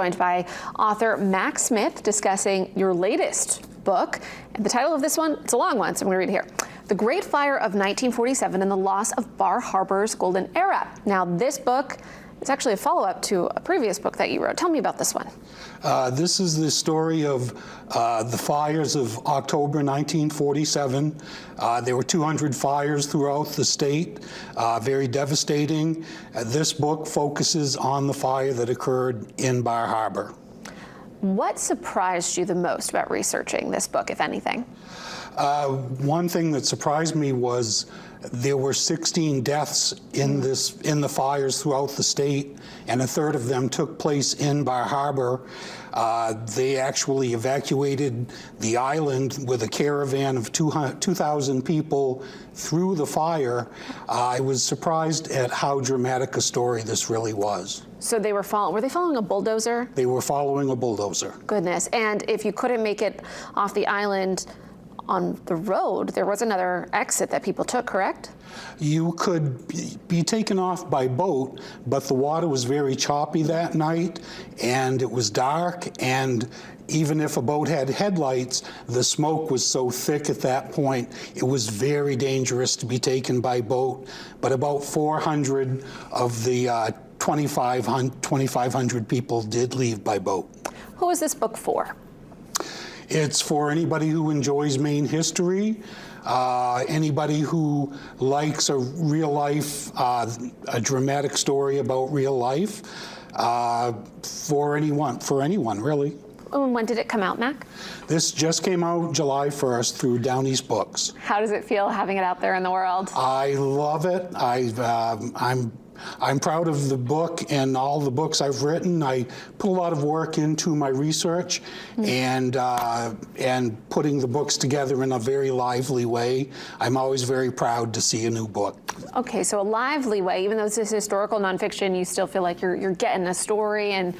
Joined by author Mac Smith discussing your latest book. And the title of this one, it's a long one, so I'm going to read it here. The Great Fire of 1947 and the Loss of Bar Harbor's Golden Era. Now, this book is actually a follow-up to a previous book that you wrote. Tell me about this one. This is the story of the fires of October 1947. There were 200 fires throughout the state, very devastating. This book focuses on the fire that occurred in Bar Harbor. What surprised you the most about researching this book, if anything? One thing that surprised me was there were 16 deaths in the fires throughout the state, and a third of them took place in Bar Harbor. They actually evacuated the island with a caravan of 2,000 people through the fire. I was surprised at how dramatic a story this really was. So they were they following a bulldozer? They were following a bulldozer. Goodness. And if you couldn't make it off the island on the road, there was another exit that people took, correct? You could be taken off by boat, but the water was very choppy that night, and it was dark, and even if a boat had headlights, the smoke was so thick at that point, it was very dangerous to be taken by boat. But about 400 of the 2,500 people did leave by boat. Who is this book for? It's for anybody who enjoys Maine history, anybody who likes a real life, a dramatic story about real life, for anyone really. And when did it come out, Mac? This just came out July 1st through Down East Books. How does it feel having it out there in the world? I love it. I'm proud of the book and all the books I've written. I put a lot of work into my research and putting the books together in a very lively way. I'm always very proud to see a new book. Okay, so a lively way, even though this is historical nonfiction, you still feel like you're getting a story and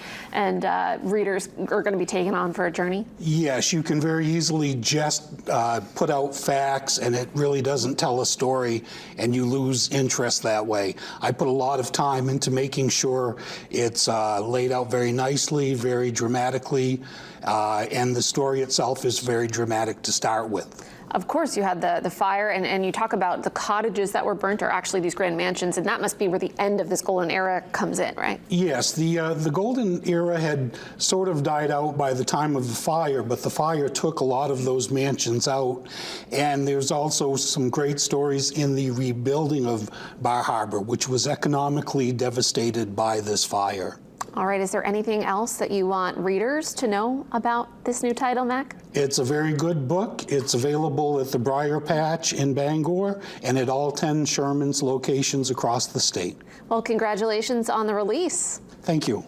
readers are going to be taken on for a journey? Yes, you can very easily just put out facts and it really doesn't tell a story and you lose interest that way. I put a lot of time into making sure it's laid out very nicely, very dramatically, and the story itself is very dramatic to start with. Of course, you had the fire, and you talk about the cottages that were burnt are actually these grand mansions, and that must be where the end of this golden era comes in, right? Yes, the golden era had sort of died out by the time of the fire, but the fire took a lot of those mansions out, and there's also some great stories in the rebuilding of Bar Harbor, which was economically devastated by this fire. All right, is there anything else that you want readers to know about this new title, Mac? It's a very good book. It's available at the Briar Patch in Bangor and at all 10 Sherman's locations across the state. Well, congratulations on the release. Thank you.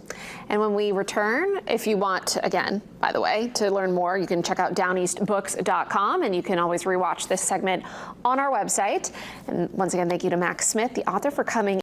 And when we return, if you want, again, by the way, to learn more, you can check out downeastbooks.com, and you can always rewatch this segment on our website. And once again, thank you to Mac Smith, the author, for coming